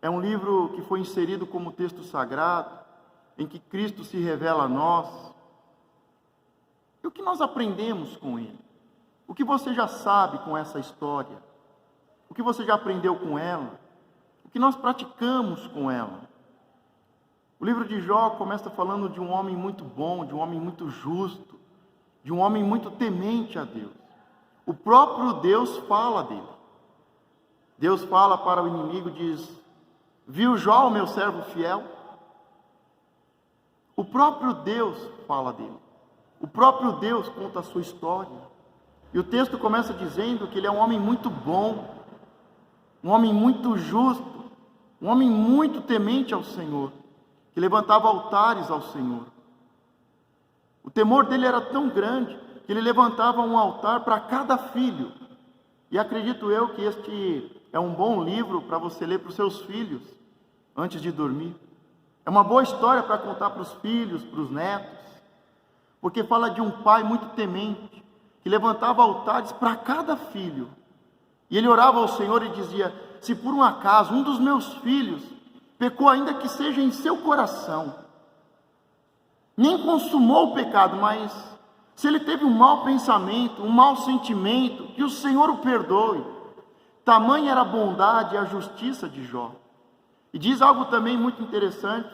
É um livro que foi inserido como texto sagrado, em que Cristo se revela a nós. E o que nós aprendemos com ele? O que você já sabe com essa história? O que você já aprendeu com ela? O que nós praticamos com ela? O livro de Jó começa falando de um homem muito bom, de um homem muito justo, de um homem muito temente a Deus. O próprio Deus fala dele. Deus fala para o inimigo, diz: viu Jó, o meu servo fiel? O próprio Deus fala dele. O próprio Deus conta a sua história. E o texto começa dizendo que ele é um homem muito bom, um homem muito justo, um homem muito temente ao Senhor, que levantava altares ao Senhor. O temor dele era tão grande que ele levantava um altar para cada filho. E acredito eu que este é um bom livro para você ler para os seus filhos antes de dormir. É uma boa história para contar para os filhos, para os netos, porque fala de um pai muito temente, que levantava altares para cada filho. E ele orava ao Senhor e dizia: se por um acaso um dos meus filhos pecou, ainda que seja em seu coração, nem consumou o pecado, mas se ele teve um mau pensamento, um mau sentimento, que o Senhor o perdoe. Tamanha era a bondade e a justiça de Jó. E diz algo também muito interessante,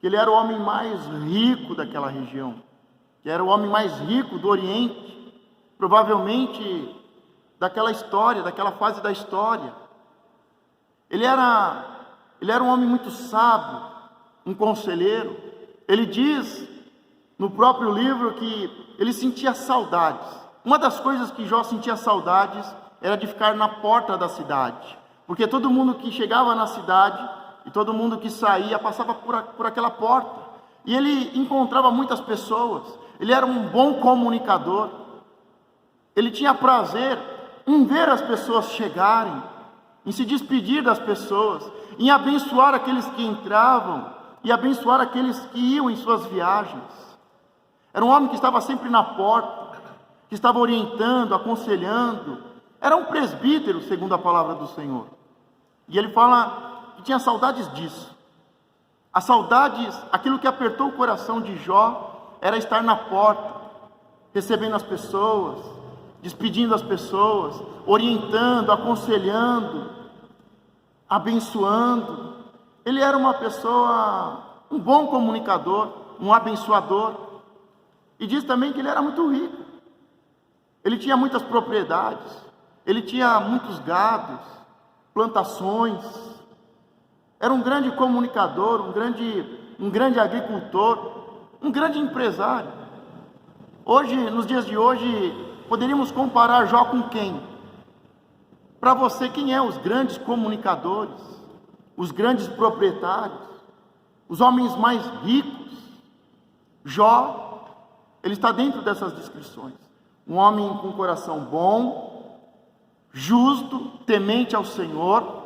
que ele era o homem mais rico daquela região, que era o homem mais rico do Oriente, provavelmente daquela história, daquela fase da história. Ele era um homem muito sábio, um conselheiro. Ele diz no próprio livro que ele sentia saudades. Uma das coisas que Jó sentia saudades era de ficar na porta da cidade, porque todo mundo que chegava na cidade e todo mundo que saía passava por aquela porta, e ele encontrava muitas pessoas. Ele era um bom comunicador. Ele tinha prazer em ver as pessoas chegarem, em se despedir das pessoas, em abençoar aqueles que entravam e abençoar aqueles que iam em suas viagens. Era um homem que estava sempre na porta, que estava orientando, aconselhando. Era um presbítero, segundo a palavra do Senhor. E ele fala que tinha saudades disso. As saudades, aquilo que apertou o coração de Jó, era estar na porta, recebendo as pessoas, despedindo as pessoas, orientando, aconselhando, abençoando. Ele era uma pessoa, um bom comunicador, um abençoador. E diz também que ele era muito rico. Ele tinha muitas propriedades, ele tinha muitos gados, plantações. Era um grande comunicador, um grande agricultor, um grande empresário. Hoje, nos dias de hoje, poderíamos comparar Jó com quem? Para você, quem é os grandes comunicadores, os grandes proprietários, os homens mais ricos? Jó, ele está dentro dessas descrições. Um homem com coração bom, justo, temente ao Senhor,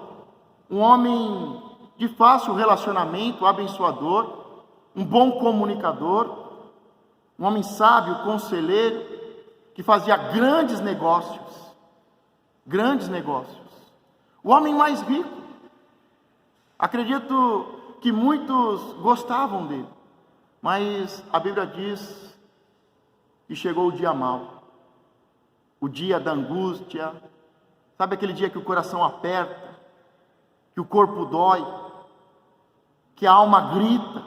um homem de fácil relacionamento, abençoador, um bom comunicador, um homem sábio, conselheiro, que fazia grandes negócios. Grandes negócios. O homem mais rico. Acredito que muitos gostavam dele, mas a Bíblia diz que chegou o dia mau, o dia da angústia. Sabe aquele dia que o coração aperta, que o corpo dói, que a alma grita,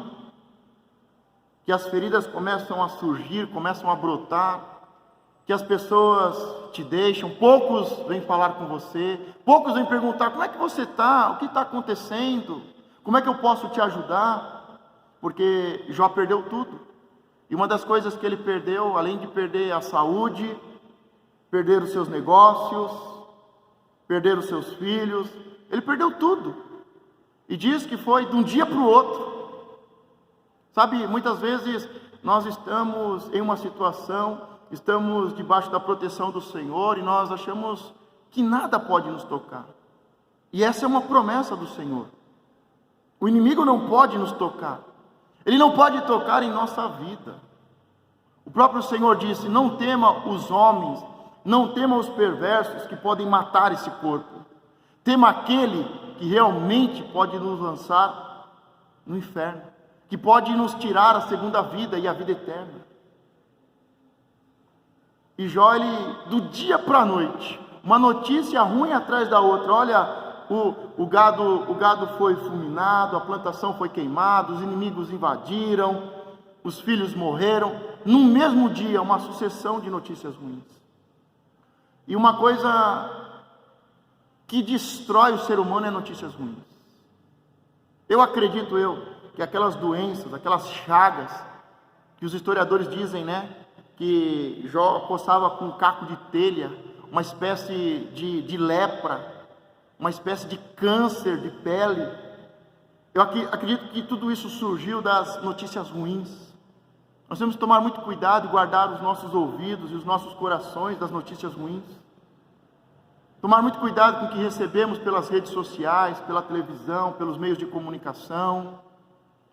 que as feridas começam a surgir, começam a brotar, que as pessoas te deixam, poucos vêm falar com você, poucos vêm perguntar: como é que você está? O que está acontecendo? Como é que eu posso te ajudar? Porque Jó perdeu tudo. E uma das coisas que ele perdeu, além de perder a saúde, perder os seus negócios, perder os seus filhos, ele perdeu tudo. E diz que foi de um dia para o outro. Sabe, muitas vezes nós estamos em uma situação, estamos debaixo da proteção do Senhor e nós achamos que nada pode nos tocar. E essa é uma promessa do Senhor. O inimigo não pode nos tocar. Ele não pode tocar em nossa vida. O próprio Senhor disse: não tema os homens, não tema os perversos que podem matar esse corpo. Tema aquele que realmente pode nos lançar no inferno, que pode nos tirar a segunda vida e a vida eterna. E Jó, ele, do dia para a noite, uma notícia ruim atrás da outra. Olha, o gado foi fulminado, a plantação foi queimada, os inimigos invadiram, os filhos morreram. No mesmo dia, uma sucessão de notícias ruins. E uma coisa que destrói o ser humano é notícias ruins. Eu acredito que aquelas doenças, aquelas chagas, que os historiadores dizem, né, que Jó coçava com um caco de telha, uma espécie de lepra, uma espécie de câncer de pele. Eu acredito que tudo isso surgiu das notícias ruins. Nós temos que tomar muito cuidado e guardar os nossos ouvidos e os nossos corações das notícias ruins. Tomar muito cuidado com o que recebemos pelas redes sociais, pela televisão, pelos meios de comunicação.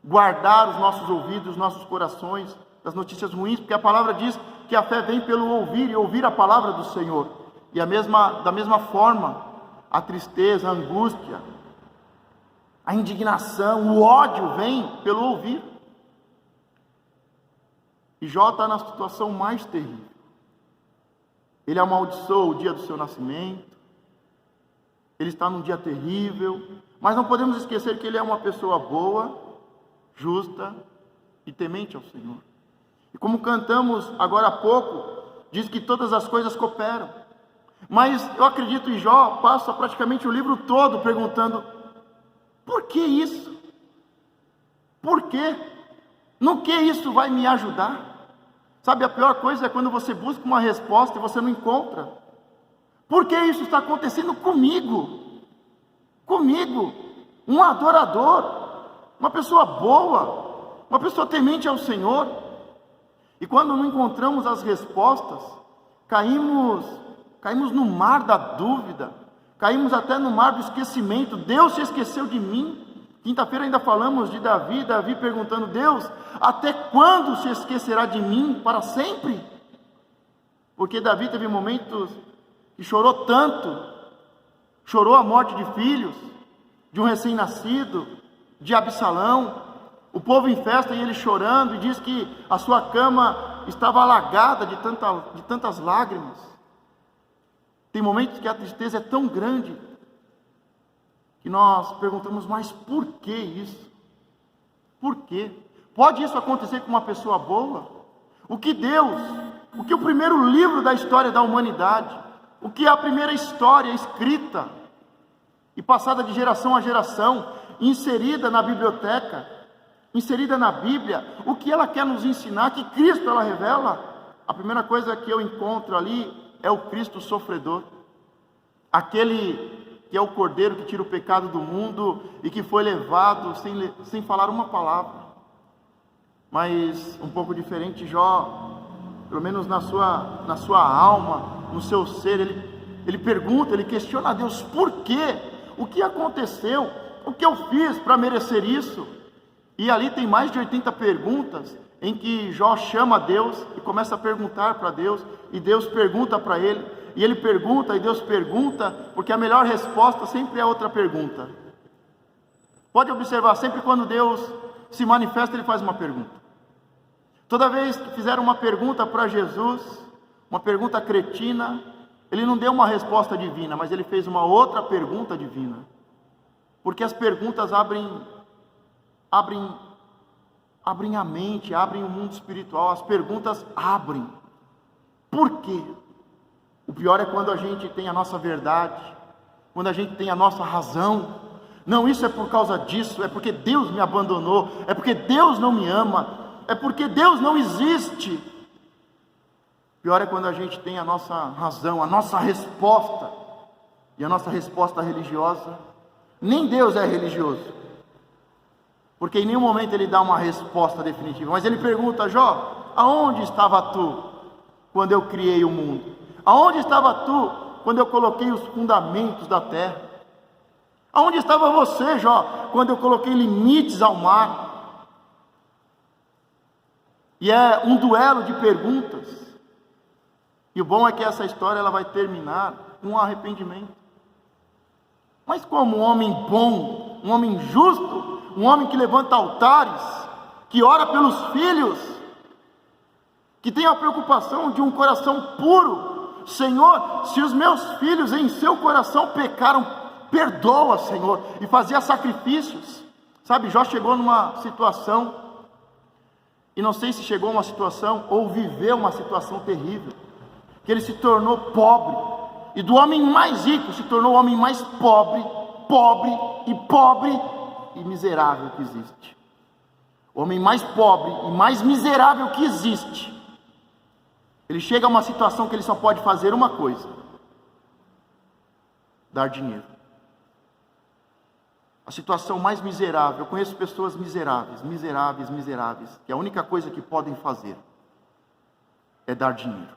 Guardar os nossos ouvidos, os nossos corações das notícias ruins, porque a palavra diz que a fé vem pelo ouvir e ouvir a palavra do Senhor. E da mesma forma, a tristeza, a angústia, a indignação, o ódio vem pelo ouvir. E Jó está na situação mais terrível. Ele amaldiçoou o dia do seu nascimento, ele está num dia terrível, mas não podemos esquecer que ele é uma pessoa boa, justa e temente ao Senhor. E como cantamos agora há pouco, diz que todas as coisas cooperam. Mas eu acredito que Jó passa praticamente o livro todo perguntando: por que isso? Por quê? No que isso vai me ajudar? Sabe, a pior coisa é quando você busca uma resposta e você não encontra. Por que isso está acontecendo comigo? Comigo, um adorador, uma pessoa boa, uma pessoa temente ao Senhor. E quando não encontramos as respostas, caímos no mar da dúvida, caímos até no mar do esquecimento. Deus se esqueceu de mim. Quinta-feira ainda falamos de Davi perguntando: Deus, até quando se esquecerá de mim? Para sempre? Porque Davi teve momentos que chorou tanto, chorou a morte de filhos, de um recém-nascido, de Absalão, o povo em festa e ele chorando, e diz que a sua cama estava alagada de tantas lágrimas. Tem momentos que a tristeza é tão grande que nós perguntamos: mas por que isso? Por quê? Pode isso acontecer com uma pessoa boa? O que o primeiro livro da história da humanidade, o que a primeira história escrita e passada de geração a geração, inserida na biblioteca, inserida na Bíblia, o que ela quer nos ensinar, que Cristo ela revela? A primeira coisa que eu encontro ali é o Cristo sofredor, aquele que é o Cordeiro que tira o pecado do mundo e que foi levado sem falar uma palavra. Mas um pouco diferente, Jó, pelo menos na sua alma, no seu ser, ele pergunta, ele questiona a Deus: por quê? O que aconteceu? O que eu fiz para merecer isso? E ali tem mais de 80 perguntas em que Jó chama a Deus e começa a perguntar para Deus, e Deus pergunta para ele, e ele pergunta e Deus pergunta, porque a melhor resposta sempre é outra pergunta. Pode observar, sempre quando Deus se manifesta, ele faz uma pergunta. Toda vez que fizeram uma pergunta para Jesus, uma pergunta cretina, ele não deu uma resposta divina, mas ele fez uma outra pergunta divina. Porque as perguntas abrem a mente, abrem o mundo espiritual. As perguntas abrem. Por quê? O pior é quando a gente tem a nossa verdade, quando a gente tem a nossa razão. Não, isso é por causa disso, é porque Deus me abandonou, é porque Deus não me ama, é porque Deus não existe. Pior é quando a gente tem a nossa razão, a nossa resposta, e a nossa resposta religiosa. Nem Deus é religioso, porque em nenhum momento ele dá uma resposta definitiva, mas ele pergunta: Jó, aonde estava tu quando eu criei o mundo? Aonde estava tu quando eu coloquei os fundamentos da terra? Aonde estava você, Jó, quando eu coloquei limites ao mar? E é um duelo de perguntas. E o bom é que essa história ela vai terminar com um arrependimento. Mas como um homem bom, um homem justo, um homem que levanta altares, que ora pelos filhos, que tem a preocupação de um coração puro. Senhor, se os meus filhos em seu coração pecaram, perdoa, Senhor, e fazia sacrifícios. Sabe, Jó chegou numa situação, e não sei se chegou a uma situação, ou viveu uma situação terrível, que ele se tornou pobre, e do homem mais rico se tornou o homem mais pobre e miserável que existe. O homem mais pobre e mais miserável que existe. Ele chega a uma situação que ele só pode fazer uma coisa: dar dinheiro. A situação mais miserável, eu conheço pessoas miseráveis, que a única coisa que podem fazer é dar dinheiro,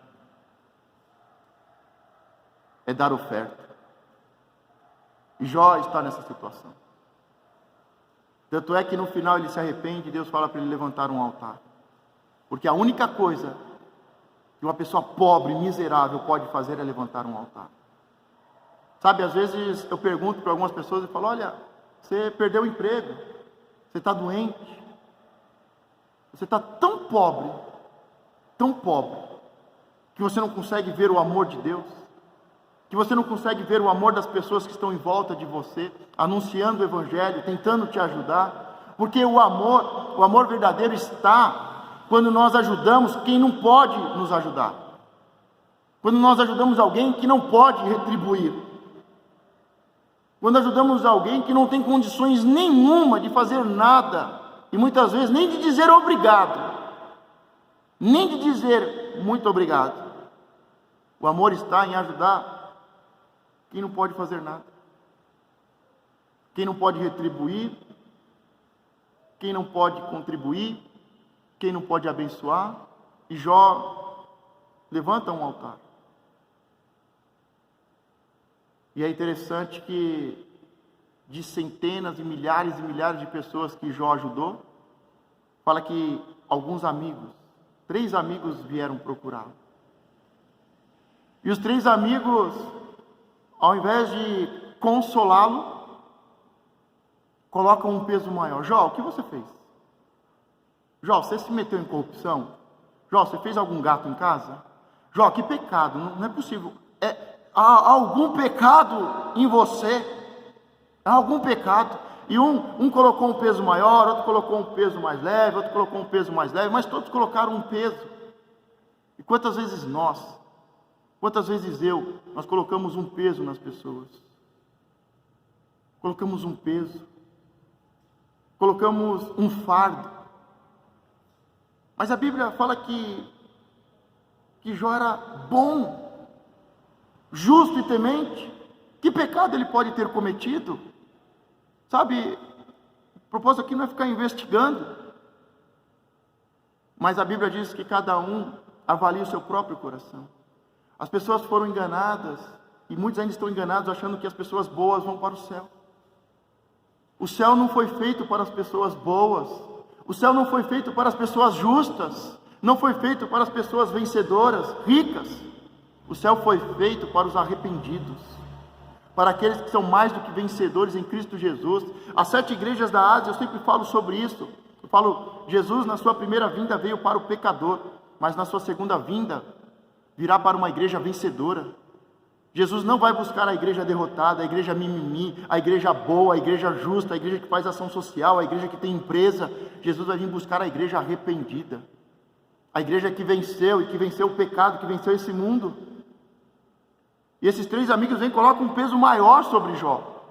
é dar oferta. E Jó está nessa situação. Tanto é que no final ele se arrepende e Deus fala para ele levantar um altar. Porque a única coisa que uma pessoa pobre, miserável pode fazer é levantar um altar. Sabe, às vezes eu pergunto para algumas pessoas e falo: olha, você perdeu o emprego, você está doente, você está tão pobre, que você não consegue ver o amor de Deus, que você não consegue ver o amor das pessoas que estão em volta de você, anunciando o Evangelho, tentando te ajudar, porque o amor verdadeiro está quando nós ajudamos quem não pode nos ajudar, quando nós ajudamos alguém que não pode retribuir, quando ajudamos alguém que não tem condições nenhuma de fazer nada, e muitas vezes nem de dizer obrigado, nem de dizer muito obrigado. O amor está em ajudar quem não pode fazer nada, quem não pode retribuir, quem não pode contribuir, quem não pode abençoar. E Jó levanta um altar. E é interessante que de centenas e milhares de pessoas que Jó ajudou, fala que alguns amigos, 3 amigos vieram procurá-lo. E os 3 amigos, ao invés de consolá-lo, colocam um peso maior. Jó, o que você fez? Jó, você se meteu em corrupção? Jó, você fez algum gato em casa? Jó, que pecado, não é possível. Há algum pecado em você? Há algum pecado? E um colocou um peso maior, outro colocou um peso mais leve, outro colocou um peso mais leve, mas todos colocaram um peso. E quantas vezes nós colocamos um peso nas pessoas? Colocamos um peso, colocamos um fardo. Mas a Bíblia fala que Jó era bom, justo e temente. Que pecado ele pode ter cometido? Sabe, o propósito aqui não é ficar investigando, mas a Bíblia diz que cada um avalia o seu próprio coração. As pessoas foram enganadas, e muitos ainda estão enganados, achando que as pessoas boas vão para o céu. O céu não foi feito para as pessoas boas, o céu não foi feito para as pessoas justas, não foi feito para as pessoas vencedoras, ricas. O céu foi feito para os arrependidos, para aqueles que são mais do que vencedores em Cristo Jesus. As 7 igrejas da Ásia, eu sempre falo sobre isso. Eu falo, Jesus na sua primeira vinda veio para o pecador, mas na sua segunda vinda virá para uma igreja vencedora. Jesus não vai buscar a igreja derrotada, a igreja mimimi, a igreja boa, a igreja justa, a igreja que faz ação social, a igreja que tem empresa. Jesus vai vir buscar a igreja arrependida, a igreja que venceu, e que venceu o pecado, que venceu esse mundo. E esses 3 amigos vêm e colocam um peso maior sobre Jó.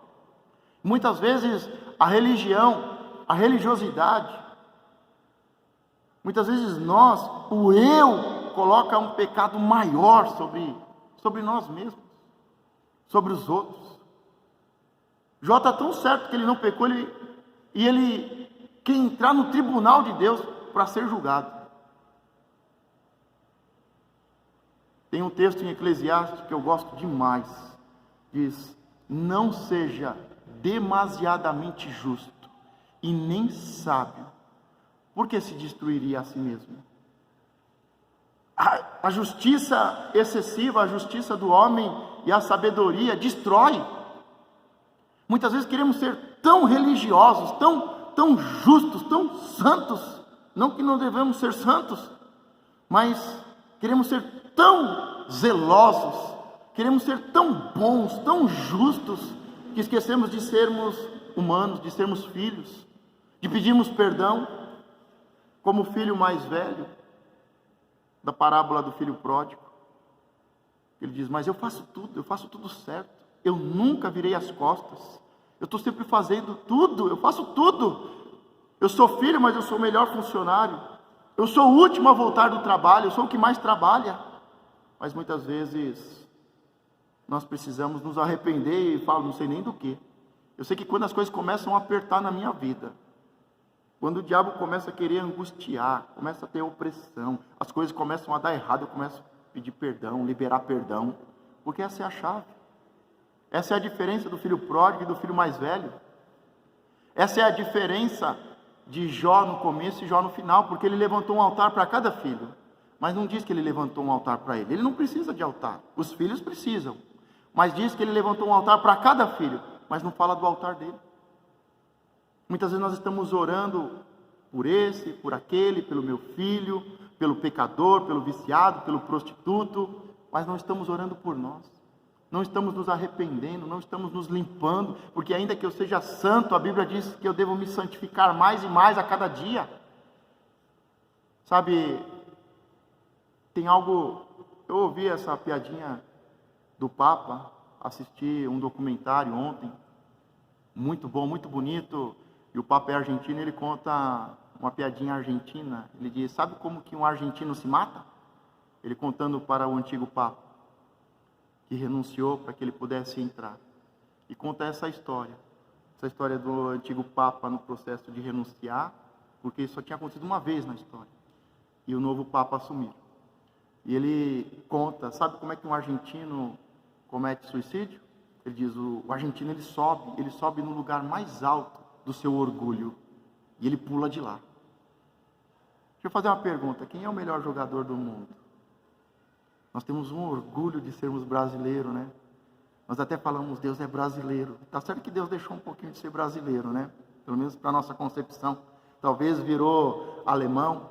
Muitas vezes a religião, a religiosidade, muitas vezes o eu coloca um pecado maior sobre nós mesmos, sobre os outros. Jó está tão certo que ele não pecou, e ele quer entrar no tribunal de Deus para ser julgado. Tem um texto em Eclesiastes que eu gosto demais. Diz: não seja demasiadamente justo e nem sábio, porque se destruiria a si mesmo. A justiça excessiva, a justiça do homem e a sabedoria destrói. Muitas vezes queremos ser tão religiosos, tão justos, tão santos. Não que não devemos ser santos, mas queremos ser tão zelosos, queremos ser tão bons, tão justos, que esquecemos de sermos humanos, de sermos filhos, de pedirmos perdão, como o filho mais velho, da parábola do filho pródigo. Ele diz, mas eu faço tudo certo, eu nunca virei as costas, eu estou sempre fazendo tudo, eu faço tudo, eu sou filho, mas eu sou o melhor funcionário, eu sou o último a voltar do trabalho, eu sou o que mais trabalha. Mas muitas vezes nós precisamos nos arrepender e falo, não sei nem do que. Eu sei que quando as coisas começam a apertar na minha vida, quando o diabo começa a querer angustiar, começa a ter opressão, as coisas começam a dar errado, eu começo a pedir perdão, liberar perdão, porque essa é a chave. Essa é a diferença do filho pródigo e do filho mais velho. Essa é a diferença de Jó no começo e Jó no final, porque ele levantou um altar para cada filho, mas não diz que ele levantou um altar para ele. Ele não precisa de altar, os filhos precisam, mas diz que ele levantou um altar para cada filho, mas não fala do altar dele. Muitas vezes nós estamos orando por esse, por aquele, pelo meu filho, pelo pecador, pelo viciado, pelo prostituto, mas não estamos orando por nós. Não estamos nos arrependendo, não estamos nos limpando, porque ainda que eu seja santo, a Bíblia diz que eu devo me santificar mais e mais a cada dia. Sabe, tem algo, eu ouvi essa piadinha do Papa, assisti um documentário ontem, muito bom, muito bonito, e o Papa é argentino, ele conta uma piadinha argentina, ele diz, sabe como que um argentino se mata? Ele contando para o antigo Papa, que renunciou para que ele pudesse entrar. E conta essa história do antigo Papa no processo de renunciar, porque isso só tinha acontecido uma vez na história, e o novo Papa assumiu. E ele conta, sabe como é que um argentino comete suicídio? Ele diz, o argentino ele sobe no lugar mais alto do seu orgulho, e ele pula de lá. Deixa eu fazer uma pergunta, quem é o melhor jogador do mundo? Nós temos um orgulho de sermos brasileiros, né? Nós até falamos, Deus é brasileiro. Tá certo que Deus deixou um pouquinho de ser brasileiro, né? Pelo menos para a nossa concepção. Talvez virou alemão,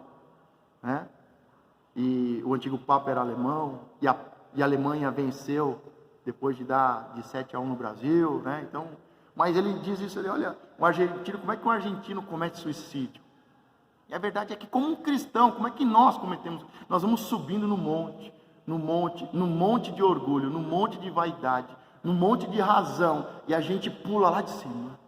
né? E o antigo Papa era alemão, e a Alemanha venceu depois de dar de 7-1 no Brasil, né? Então, mas ele diz isso, ele olha, um argentino, como é que um argentino comete suicídio? E a verdade é que como um cristão, como é que nós cometemos? Nós vamos subindo no monte de orgulho, no monte de vaidade, no monte de razão, e a gente pula lá de cima.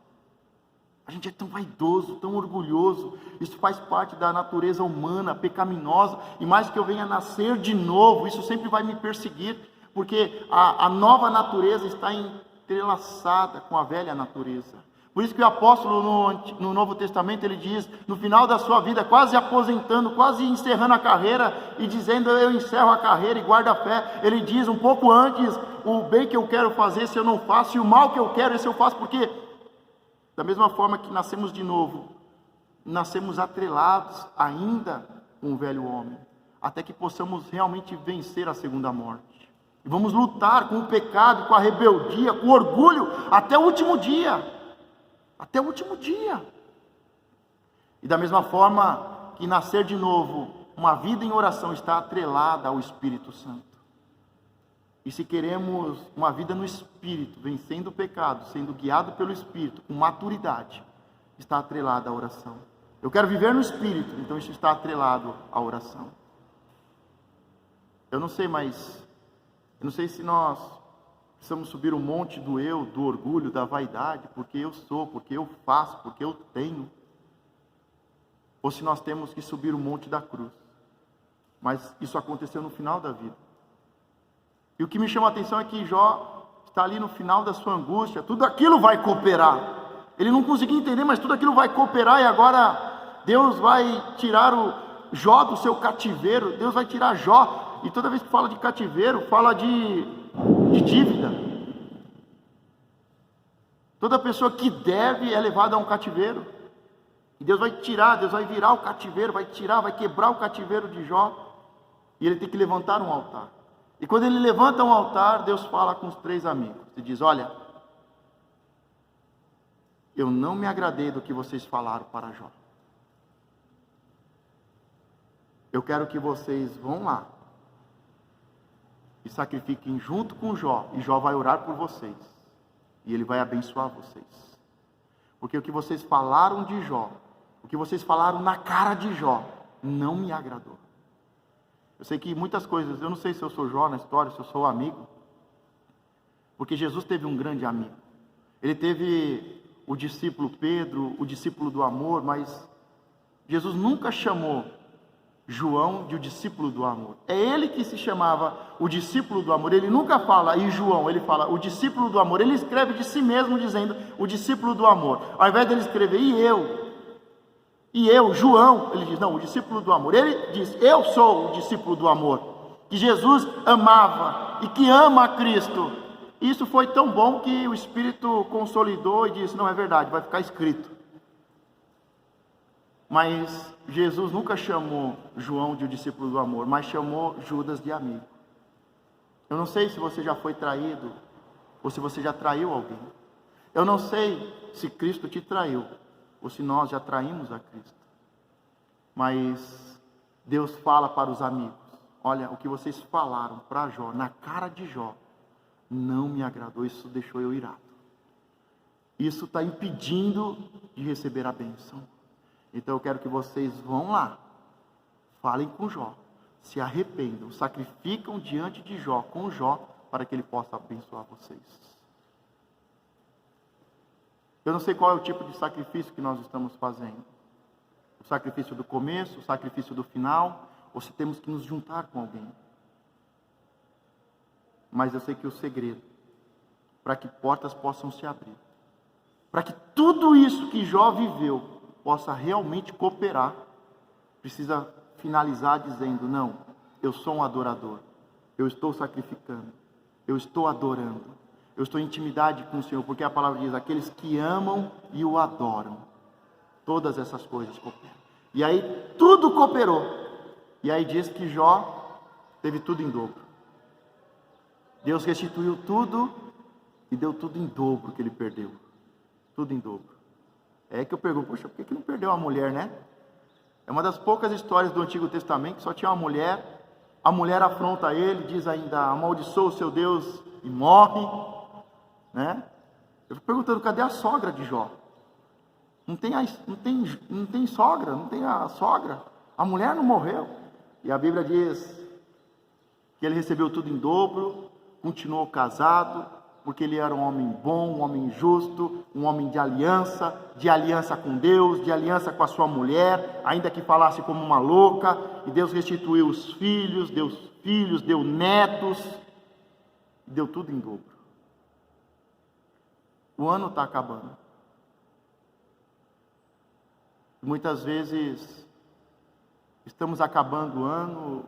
A gente é tão vaidoso, tão orgulhoso, isso faz parte da natureza humana, pecaminosa, e mais que eu venha nascer de novo, isso sempre vai me perseguir, porque a nova natureza está entrelaçada com a velha natureza. Por isso que o apóstolo no Novo Testamento, ele diz, no final da sua vida, quase aposentando, quase encerrando a carreira, e dizendo, eu encerro a carreira e guardo a fé, ele diz um pouco antes, o bem que eu quero fazer, esse eu não faço, e o mal que eu quero, esse eu faço, porque da mesma forma que nascemos de novo, nascemos atrelados ainda com o velho homem, até que possamos realmente vencer a segunda morte. E vamos lutar com o pecado, com a rebeldia, com o orgulho, até o último dia. Até o último dia. E da mesma forma que nascer de novo, uma vida em oração está atrelada ao Espírito Santo. E se queremos uma vida no Espírito, vencendo o pecado, sendo guiado pelo Espírito, com maturidade, está atrelada à oração. Eu quero viver no Espírito, então isso está atrelado à oração. Eu não sei se nós precisamos subir o monte do eu, do orgulho, da vaidade, porque eu sou, porque eu faço, porque eu tenho. Ou se nós temos que subir o monte da cruz. Mas isso aconteceu no final da vida. E o que me chama a atenção é que Jó está ali no final da sua angústia, tudo aquilo vai cooperar. Ele não conseguia entender, mas tudo aquilo vai cooperar, e agora Deus vai tirar o Jó do seu cativeiro, Deus vai tirar Jó, e toda vez que fala de cativeiro, fala de dívida. Toda pessoa que deve é levada a um cativeiro, e Deus vai tirar, Deus vai virar o cativeiro, vai quebrar o cativeiro de Jó, e ele tem que levantar um altar. E quando ele levanta um altar, Deus fala com os 3 amigos, e diz, olha, eu não me agradei do que vocês falaram para Jó. Eu quero que vocês vão lá e sacrifiquem junto com Jó, e Jó vai orar por vocês, e ele vai abençoar vocês. Porque o que vocês falaram de Jó, o que vocês falaram na cara de Jó, não me agradou. Eu sei que muitas coisas, eu não sei se eu sou Jó na história, se eu sou amigo, porque Jesus teve um grande amigo. Ele teve o discípulo Pedro, o discípulo do amor, mas Jesus nunca chamou João de o discípulo do amor. É ele que se chamava o discípulo do amor. Ele nunca fala e João, ele fala o discípulo do amor. Ele escreve de si mesmo dizendo o discípulo do amor. Ao invés dele escrever e eu, João, ele diz não, o discípulo do amor. Ele diz, eu sou o discípulo do amor, que Jesus amava e que ama a Cristo. Isso foi tão bom que o Espírito consolidou e disse, não, é verdade, vai ficar escrito. Mas Jesus nunca chamou João de o discípulo do amor, mas chamou Judas de amigo. Eu não sei se você já foi traído, ou se você já traiu alguém. Eu não sei se Cristo te traiu, ou se nós já traímos a Cristo. Mas Deus fala para os amigos, olha, o que vocês falaram para Jó, na cara de Jó, não me agradou, isso deixou eu irado. Isso está impedindo de receber a bênção. Então eu quero que vocês vão lá, falem com Jó, se arrependam, sacrificam diante de Jó, com Jó, para que ele possa abençoar vocês. Eu não sei qual é o tipo de sacrifício que nós estamos fazendo. O sacrifício do começo, o sacrifício do final, ou se temos que nos juntar com alguém. Mas eu sei que o segredo, para que portas possam se abrir, para que tudo isso que Jó viveu possa realmente cooperar, precisa finalizar dizendo, não, eu sou um adorador, eu estou sacrificando, eu estou adorando, eu estou em intimidade com o Senhor, porque a palavra diz, aqueles que amam e o adoram, todas essas coisas cooperam. E aí tudo cooperou, e aí diz que Jó teve tudo em dobro. Deus restituiu tudo e deu tudo em dobro que ele perdeu, tudo em dobro. É que eu pergunto, poxa, por que não perdeu a mulher, né? É uma das poucas histórias do Antigo Testamento que só tinha uma mulher. A mulher afronta ele, diz ainda, amaldiçoa o seu Deus e morre, né? Eu fico perguntando, cadê a sogra de Jó? Não tem sogra, não tem a sogra. A mulher não morreu. E a Bíblia diz que ele recebeu tudo em dobro, continuou casado, porque ele era um homem bom, um homem justo, um homem de aliança com Deus, de aliança com a sua mulher, ainda que falasse como uma louca, e Deus restituiu os filhos, deu netos, deu tudo em dobro. O ano está acabando. Muitas vezes estamos acabando o ano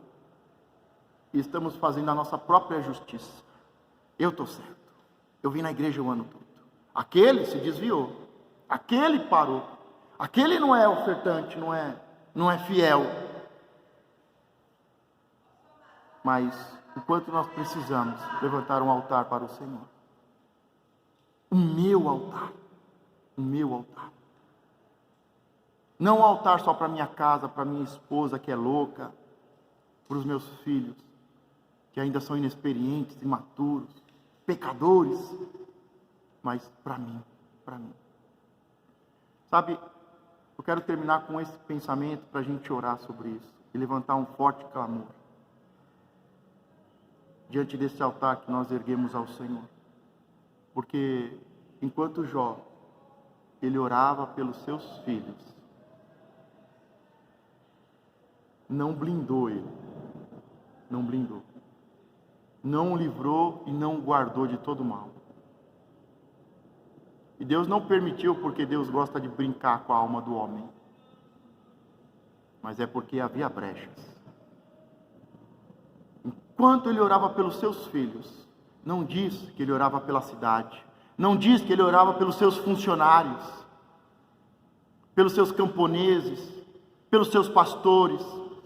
e estamos fazendo a nossa própria justiça. Eu estou certo. Eu vim na igreja o ano todo. Aquele se desviou. Aquele parou. Aquele não é ofertante, não é fiel. Mas o quanto nós precisamos levantar um altar para o Senhor. O meu altar. O meu altar. Não um altar só para minha casa, para minha esposa que é louca, para os meus filhos, que ainda são inexperientes, imaturos, pecadores, mas para mim. Sabe, eu quero terminar com esse pensamento para a gente orar sobre isso e levantar um forte clamor diante desse altar que nós erguemos ao Senhor. Porque enquanto Jó, ele orava pelos seus filhos, não blindou ele, não o livrou e não o guardou de todo mal. E Deus não permitiu porque Deus gosta de brincar com a alma do homem, mas é porque havia brechas. Enquanto ele orava pelos seus filhos, não diz que ele orava pela cidade, não diz que ele orava pelos seus funcionários, pelos seus camponeses, pelos seus pastores,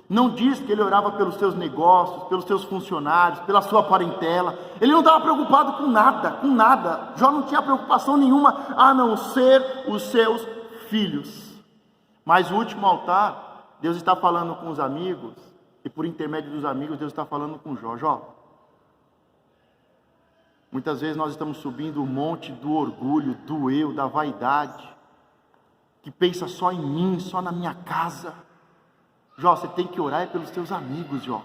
Não diz que ele orava pelos seus negócios, pelos seus funcionários, pela sua parentela. Ele não estava preocupado com nada, com nada. Jó não tinha preocupação nenhuma, a não ser os seus filhos. Mas o último altar, Deus está falando com os amigos, e por intermédio dos amigos, Deus está falando com Jó. Jó, muitas vezes nós estamos subindo o monte do orgulho, do eu, da vaidade, que pensa só em mim, só na minha casa. Jó, você tem que orar pelos seus amigos, Jó.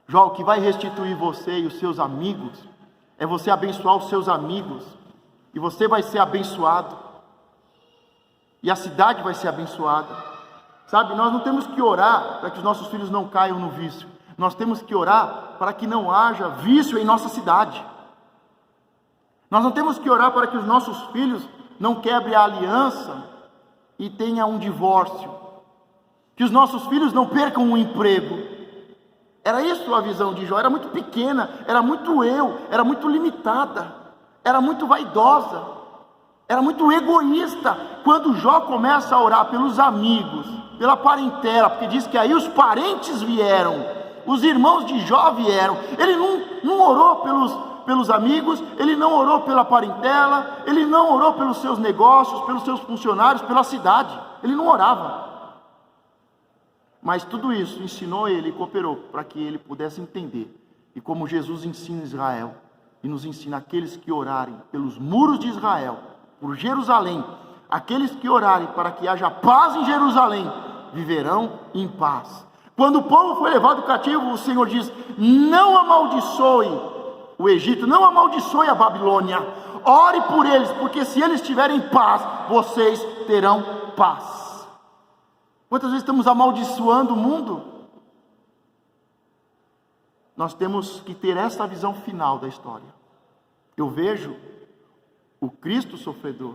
Jó, o que vai restituir você e os seus amigos, é você abençoar os seus amigos, e você vai ser abençoado, e a cidade vai ser abençoada. Sabe, nós não temos que orar para que os nossos filhos não caiam no vício, nós temos que orar para que não haja vício em nossa cidade. Nós não temos que orar para que os nossos filhos não quebrem a aliança e tenha um divórcio, que os nossos filhos não percam um emprego. Era isso a visão de Jó. Era muito pequena, era muito eu, era muito limitada, era muito vaidosa, era muito egoísta. Quando Jó começa a orar pelos amigos, pela parentela, porque diz que aí os parentes vieram, os irmãos de Jó vieram, ele não orou pelos amigos, ele não orou pela parentela, ele não orou pelos seus negócios, pelos seus funcionários, pela cidade, ele não orava. Mas tudo isso ensinou ele e cooperou para que ele pudesse entender. E como Jesus ensina Israel, e nos ensina aqueles que orarem pelos muros de Israel, por Jerusalém, aqueles que orarem para que haja paz em Jerusalém, viverão em paz. Quando o povo foi levado cativo, o Senhor diz: não amaldiçoe o Egito, não amaldiçoe a Babilônia, ore por eles, porque se eles tiverem paz, vocês terão paz. Quantas vezes estamos amaldiçoando o mundo? Nós temos que ter essa visão final da história. Eu vejo o Cristo sofredor,